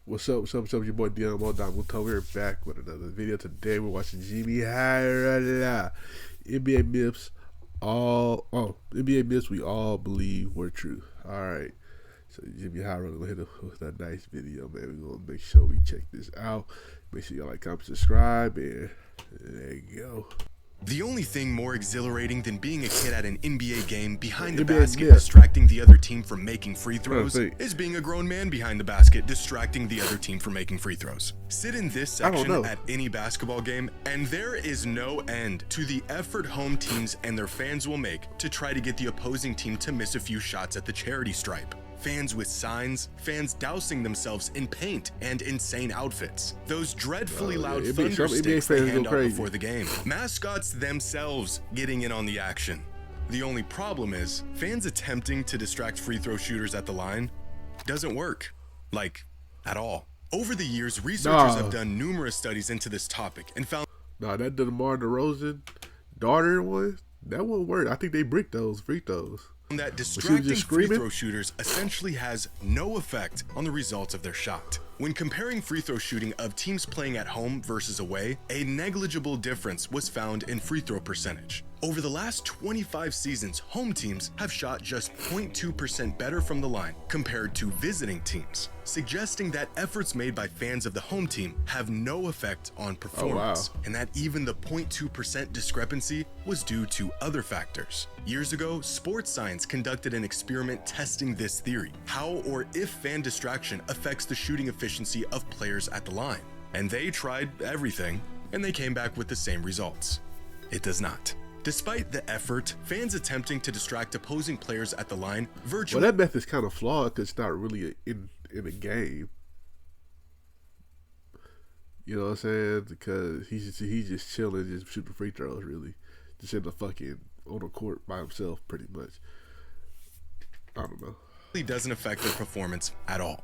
What's up? What's up? What's up? Your boy Domuto. We're back with another video. Today we're watching JxmyHighroller. NBA myths. NBA myths we all believe were true. All right. So JxmyHighroller gonna hit us with a nice video, man. We're gonna make sure we check this out. Make sure y'all like, comment, subscribe, and there you go. The only thing more exhilarating than being a kid at an NBA game behind the NBA basket myth. distracting the other team from making free throws is being a grown man behind the basket distracting the other team from making free throws. Sit in this section at any basketball game and there is no end to the effort home teams and their fans will make to try to get the opposing team to miss a few shots at the charity stripe. Fans with signs, fans dousing themselves in paint and insane outfits. Those dreadfully loud thunder sticks they hand out before the game. Mascots themselves getting in on the action. The only problem is, fans attempting to distract free throw shooters at the line doesn't work. Like, at all. Over the years, researchers have done numerous studies into this topic and found that DeMar DeRozan daughter one, that won't work. I think they bricked those free throws. That distracting free throw shooters essentially has no effect on the results of their shot. When comparing free throw shooting of teams playing at home versus away, a negligible difference was found in free throw percentage. Over the last 25 seasons, home teams have shot just 0.2% better from the line compared to visiting teams, suggesting that efforts made by fans of the home team have no effect on performance, and that even the 0.2% discrepancy was due to other factors. Years ago, sports science conducted an experiment testing this theory, how or if fan distraction affects the shooting efficiency of players at the line. And they tried everything, and they came back with the same results. It does not. Despite the effort, fans attempting to distract opposing players at the line virtually— Well, that method is kind of flawed because it's not really in a game. You know what I'm saying? Because he's just chilling, just shooting free throws, really. Just in the fucking on the court by himself, pretty much. I don't know. It doesn't affect their performance at all.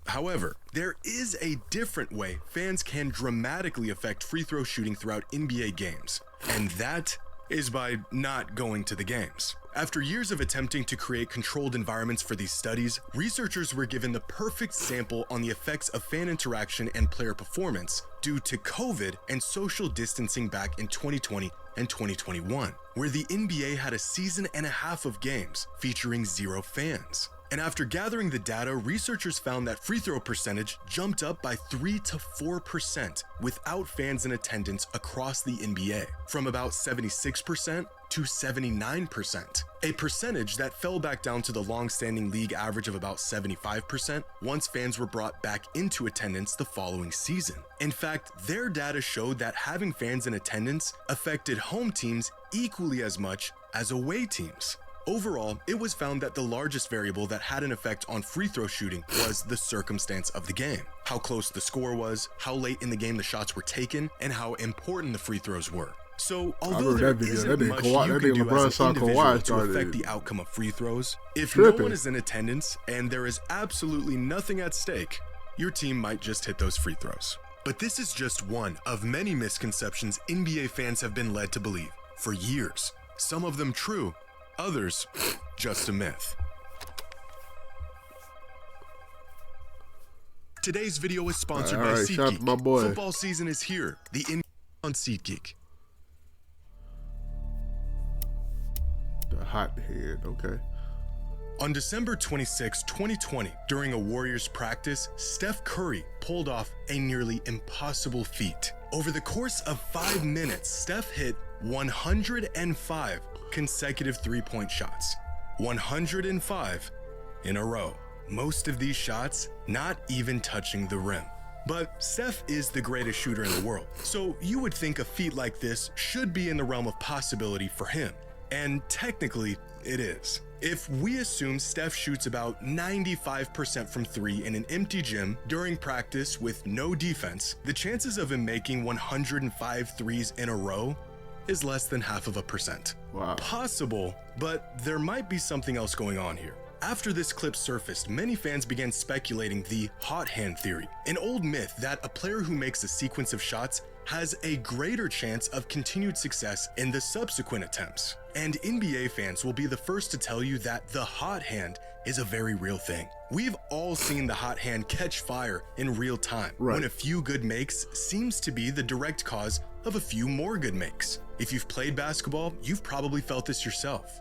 However, there is a different way fans can dramatically affect free throw shooting throughout NBA games, and that is by not going to the games. After years of attempting to create controlled environments for these studies, researchers were given the perfect sample on the effects of fan interaction and player performance due to COVID and social distancing back in 2020 and 2021, where the NBA had a season and a half of games featuring 0 fans. And after gathering the data, researchers found that free throw percentage jumped up by 3 to 4% without fans in attendance across the NBA, from about 76% to 79%, a percentage that fell back down to the long-standing league average of about 75% once fans were brought back into attendance the following season. In fact, their data showed that having fans in attendance affected home teams equally as much as away teams. Overall, it was found that the largest variable that had an effect on free throw shooting was the circumstance of the game. How close the score was, how late in the game the shots were taken, and how important the free throws were. So, although there isn't much you can do as an individual to affect the outcome of free throws, if no one is in attendance and there is absolutely nothing at stake, your team might just hit those free throws. But this is just one of many misconceptions NBA fans have been led to believe for years. Some of them true, others just a myth. Today's video is sponsored by SeatGeek. Football season is here. The NBA on SeatGeek. The hot hand, okay. On December 26, 2020, during a Warriors practice, Steph Curry pulled off a nearly impossible feat. Over the course of 5 minutes, Steph hit 105 consecutive three-point shots. 105 in a row. Most of these shots not even touching the rim. But Steph is the greatest shooter in the world, so you would think a feat like this should be in the realm of possibility for him. And technically, it is. If we assume Steph shoots about 95% from 3 in an empty gym during practice with no defense, the chances of him making 105 threes in a row is less than 0.5%. Wow. Possible, but there might be something else going on here. After this clip surfaced, many fans began speculating the hot hand theory, an old myth that a player who makes a sequence of shots has a greater chance of continued success in the subsequent attempts. And NBA fans will be the first to tell you that the hot hand is a very real thing. We've all seen the hot hand catch fire in real time, when a few good makes seems to be the direct cause of a few more good makes. If you've played basketball, you've probably felt this yourself.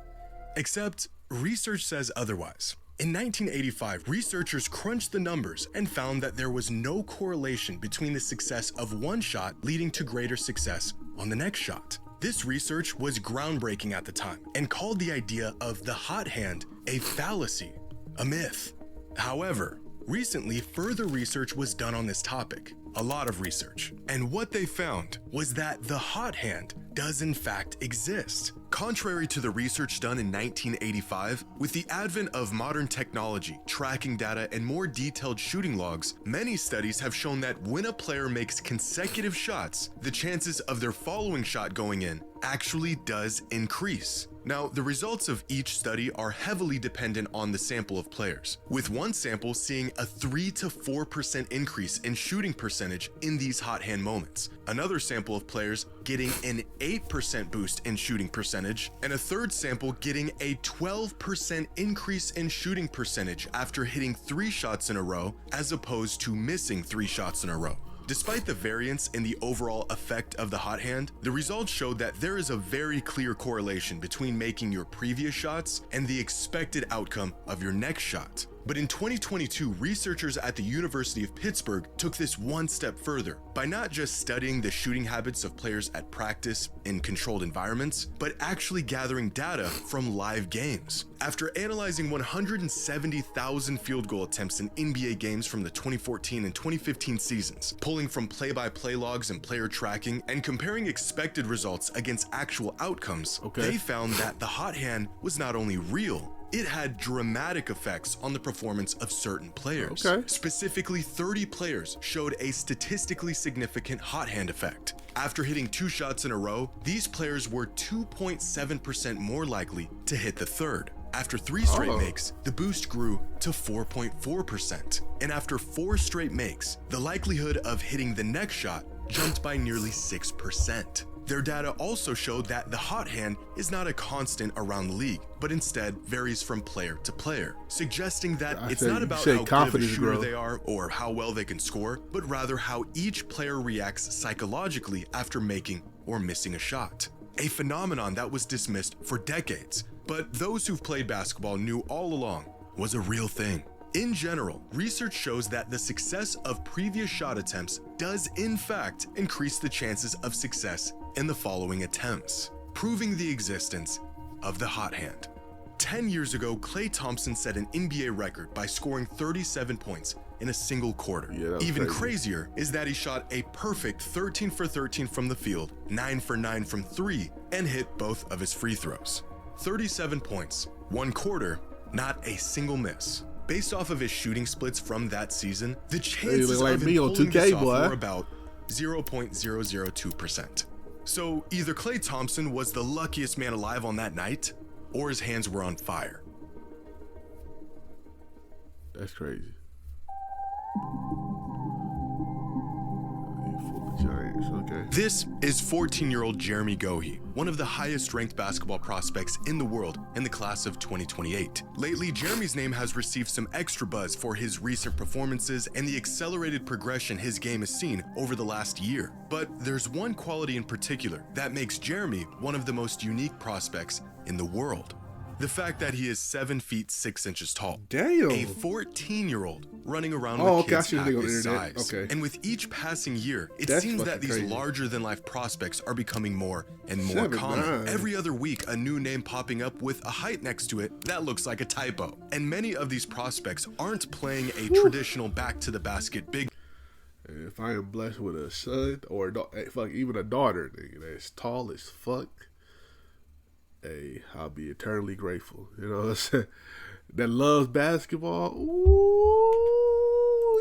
Except, research says otherwise. In 1985, researchers crunched the numbers and found that there was no correlation between the success of one shot leading to greater success on the next shot. This research was groundbreaking at the time and called the idea of the hot hand a fallacy, a myth. However, recently further research was done on this topic, a lot of research, and what they found was that the hot hand does in fact exist. Contrary to the research done in 1985, with the advent of modern technology, tracking data, and more detailed shooting logs, many studies have shown that when a player makes consecutive shots, the chances of their following shot going in actually does increase. Now, the results of each study are heavily dependent on the sample of players, with one sample seeing a 3 to 4% increase in shooting percentage in these hot hand moments, another sample of players getting an 8% boost in shooting percentage, and a third sample getting a 12% increase in shooting percentage after hitting 3 shots in a row as opposed to missing 3 shots in a row. Despite the variance in the overall effect of the hot hand, the results showed that there is a very clear correlation between making your previous shots and the expected outcome of your next shot. But in 2022, researchers at the University of Pittsburgh took this one step further by not just studying the shooting habits of players at practice in controlled environments, but actually gathering data from live games. After analyzing 170,000 field goal attempts in NBA games from the 2014 and 2015 seasons, pulling from play-by-play logs and player tracking, and comparing expected results against actual outcomes, they found that the hot hand was not only real, it had dramatic effects on the performance of certain players. Specifically, 30 players showed a statistically significant hot hand effect. After hitting 2 shots in a row, these players were 2.7% more likely to hit the third. After 3 straight makes, the boost grew to 4.4%. And after 4 straight makes, the likelihood of hitting the next shot jumped by nearly 6%. Their data also showed that the hot hand is not a constant around the league, but instead varies from player to player, suggesting that it's not about how good of a shooter they are or how well they can score, but rather how each player reacts psychologically after making or missing a shot. A phenomenon that was dismissed for decades, but those who've played basketball knew all along was a real thing. In general, research shows that the success of previous shot attempts does in fact increase the chances of success in the following attempts, proving the existence of the hot hand. 10 years ago, Klay Thompson set an NBA record by scoring 37 points in a single quarter. Even crazier is that he shot a perfect 13 for 13 from the field, 9 for 9 from 3, and hit both of his free throws. 37 points, 1 quarter, not a single miss. Based off of his shooting splits from that season, the chances of him pulling this off were about 0.002%. So either Klay Thompson was the luckiest man alive on that night, or his hands were on fire. That's crazy. Giants, This is 14-year-old Jeremy Gohey, one of the highest-ranked basketball prospects in the world in the class of 2028. Lately, Jeremy's name has received some extra buzz for his recent performances and the accelerated progression his game has seen over the last year. But there's one quality in particular that makes Jeremy one of the most unique prospects in the world. The fact that he is 7 feet 6 inches tall. Damn. A 14-year-old running around with kids half his size. And with each passing year, it seems that these larger-than-life prospects are becoming more and more common. Every other week, a new name popping up with a height next to it that looks like a typo. And many of these prospects aren't playing a traditional back-to-the-basket big. If I am blessed with a son or even a daughter, nigga, that's tall as fuck, hey, I'll be eternally grateful. You know what I'm saying? That loves basketball. Ooh,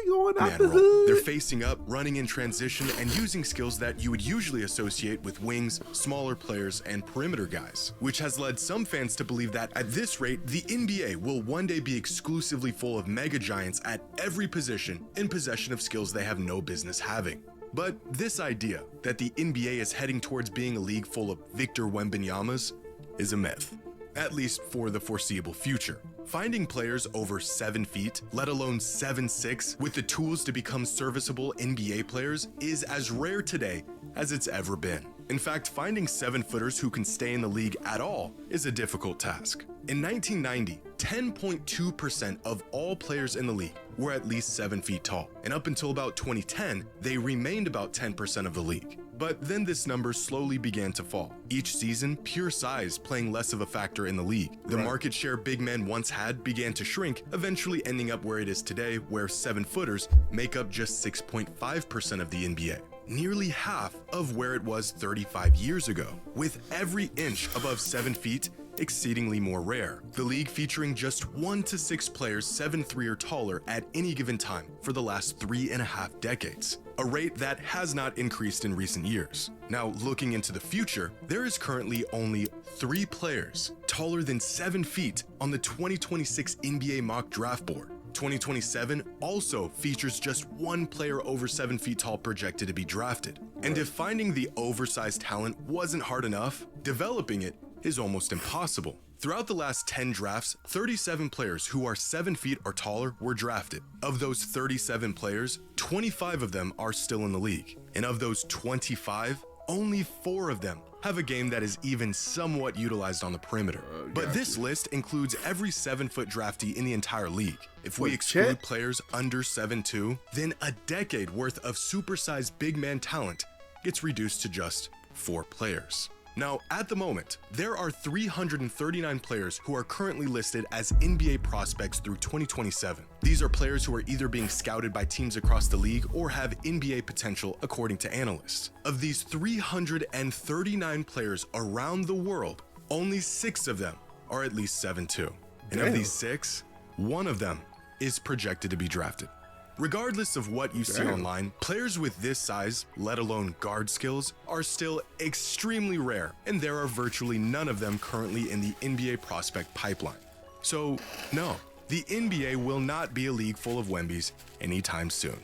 going out the hood. They're facing up, running in transition, and using skills that you would usually associate with wings, smaller players, and perimeter guys, which has led some fans to believe that at this rate, the NBA will one day be exclusively full of mega giants at every position in possession of skills they have no business having. But this idea that the NBA is heading towards being a league full of Victor Wembanyama's is a myth. at least for the foreseeable future. Finding players over 7 feet, let alone 7'6", with the tools to become serviceable NBA players is as rare today as it's ever been. In fact, finding 7-footers who can stay in the league at all is a difficult task. In 1990, 10.2% of all players in the league were at least 7 feet tall, and up until about 2010, they remained about 10% of the league. But then this number slowly began to fall. Each season, pure size playing less of a factor in the league. The market share big men once had began to shrink, eventually ending up where it is today, where 7-footers make up just 6.5% of the NBA. Nearly half of where it was 35 years ago, with every inch above 7 feet exceedingly more rare. The league featuring just 1 to 6 players 7'3" or taller at any given time for the last 3.5 decades, a rate that has not increased in recent years. Now, looking into the future, there is currently only 3 players taller than 7 feet on the 2026 NBA mock draft board. 2027 also features just 1 player over 7 feet tall projected to be drafted. And if finding the oversized talent wasn't hard enough, developing it is almost impossible. Throughout the last 10 drafts, 37 players who are 7 feet or taller were drafted. Of those 37 players, 25 of them are still in the league. And of those 25, only 4 of them have a game that is even somewhat utilized on the perimeter. But this list includes every 7-foot draftee in the entire league. If we exclude players under 7'2", then a decade worth of supersized big man talent gets reduced to just 4 players. Now, at the moment, there are 339 players who are currently listed as NBA prospects through 2027. These are players who are either being scouted by teams across the league or have NBA potential according to analysts. Of these 339 players around the world, only 6 of them are at least 7'2". And of these 6, 1 of them is projected to be drafted. Regardless of what you see online, players with this size, let alone guard skills, are still extremely rare, and there are virtually none of them currently in the NBA prospect pipeline. So, no, the NBA will not be a league full of Wembys anytime soon.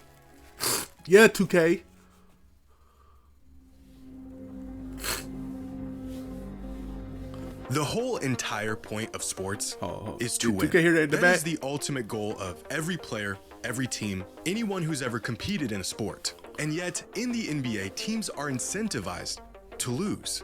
Yeah, 2K. The whole entire point of sports is to win. 2K hear that in the That back? is the ultimate goal of every player, every team, anyone who's ever competed in a sport. And yet, in the NBA, teams are incentivized to lose.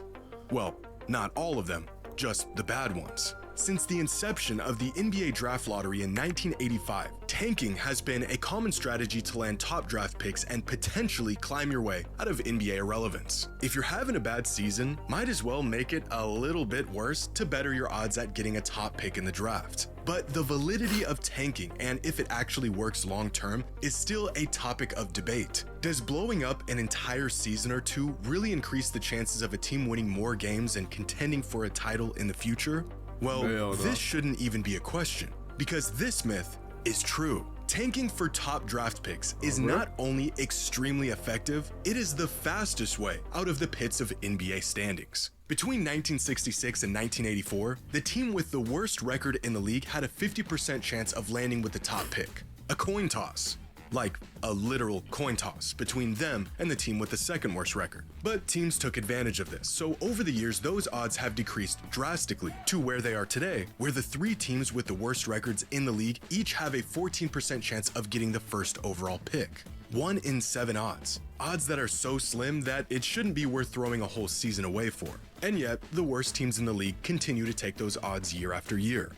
Well, not all of them, just the bad ones. Since the inception of the NBA draft lottery in 1985, tanking has been a common strategy to land top draft picks and potentially climb your way out of NBA irrelevance. If you're having a bad season, might as well make it a little bit worse to better your odds at getting a top pick in the draft. But the validity of tanking and if it actually works long term is still a topic of debate. Does blowing up an entire season or two really increase the chances of a team winning more games and contending for a title in the future? Well, this shouldn't even be a question, because this myth is true. Tanking for top draft picks is not only extremely effective, it is the fastest way out of the pits of NBA standings. Between 1966 and 1984, the team with the worst record in the league had a 50% chance of landing with the top pick. A coin toss. Like a literal coin toss between them and the team with the second worst record. But teams took advantage of this, so over the years those odds have decreased drastically to where they are today, where the 3 teams with the worst records in the league each have a 14% chance of getting the first overall pick. 1 in 7 odds. Odds that are so slim that it shouldn't be worth throwing a whole season away for. And yet, the worst teams in the league continue to take those odds year after year.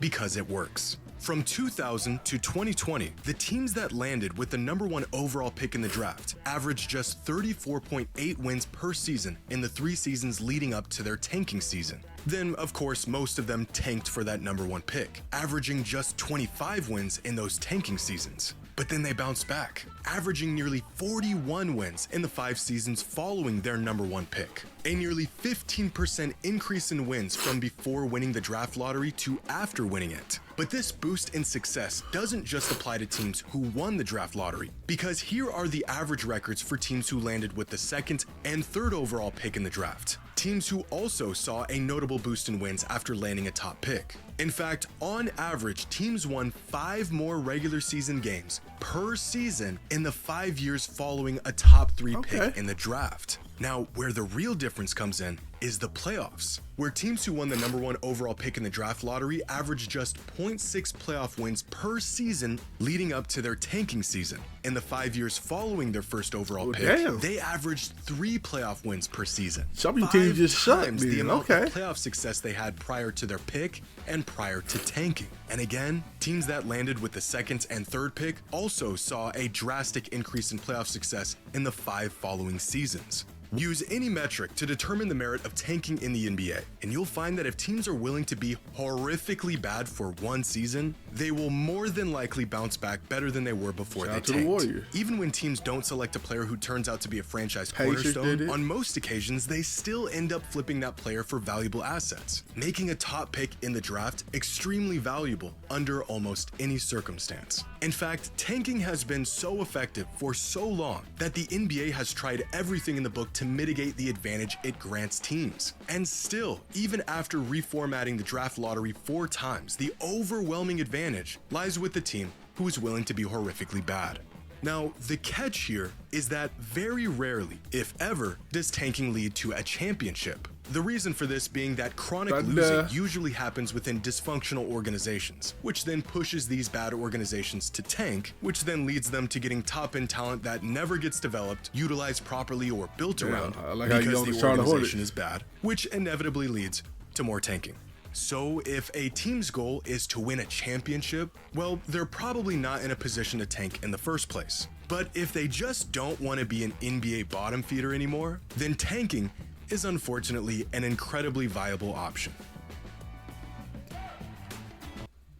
Because it works. From 2000 to 2020, the teams that landed with the number 1 overall pick in the draft averaged just 34.8 wins per season in the 3 seasons leading up to their tanking season. Then, of course, most of them tanked for that number 1 pick, averaging just 25 wins in those tanking seasons. But then they bounced back, averaging nearly 41 wins in the 5 seasons following their number 1 pick. A nearly 15% increase in wins from before winning the draft lottery to after winning it. But this boost in success doesn't just apply to teams who won the draft lottery, because here are the average records for teams who landed with the 2nd and 3rd overall pick in the draft. Teams who also saw a notable boost in wins after landing a top pick. In fact, on average, teams won 5 more regular season games per season in the 5 years following a top 3 pick in the draft. Now, where the real difference comes in is the playoffs, where teams who won the #1 overall pick in the draft lottery averaged just 0.6 playoff wins per season leading up to their tanking season. In the 5 years following their first overall pick, they averaged 3 playoff wins per season. Some of these teams just suck, times the amount of playoff success they had prior to their pick and prior to tanking. And again, teams that landed with the 2nd and 3rd pick also saw a drastic increase in playoff success in the 5 following seasons. Use any metric to determine the merit of tanking in the NBA, and you'll find that if teams are willing to be horrifically bad for one season, they will more than likely bounce back better than they were before they tanked. Even when teams don't select a player who turns out to be a franchise cornerstone, on most occasions they still end up flipping that player for valuable assets, making a top pick in the draft extremely valuable under almost any circumstance. In fact, tanking has been so effective for so long that the NBA has tried everything in the book to mitigate the advantage it grants teams. And still, even after reformatting the draft lottery 4 times, the overwhelming advantage lies with the team who is willing to be horrifically bad. Now, the catch here is that very rarely, if ever, does tanking lead to a championship. The reason for this being that chronic losing usually happens within dysfunctional organizations, which then pushes these bad organizations to tank, which then leads them to getting top-end talent that never gets developed, utilized properly, or built around because the organization is bad, which inevitably leads to more tanking. So if a team's goal is to win a championship, well, they're probably not in a position to tank in the first place. But if they just don't want to be an NBA bottom feeder anymore, then tanking is unfortunately an incredibly viable option.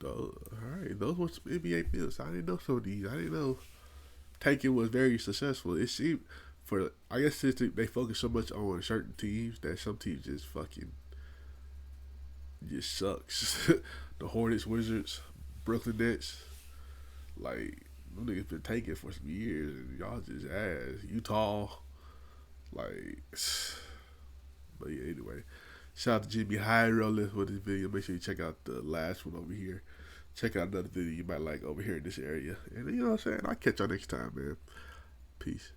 Alright, those were some NBA myths. I didn't know some of these. I didn't know tanking was very successful. It seemed I guess since they focus so much on certain teams that some teams just fucking just sucks. The Hornets, Wizards, Brooklyn Nets, like them niggas been tanking for some years and y'all just ass. Utah, like. But yeah, anyway, shout out to JxmyHighroller for this video. Make sure you check out the last one over here. Check out another video you might like over here in this area. And you know what I'm saying? I'll catch y'all next time, man. Peace.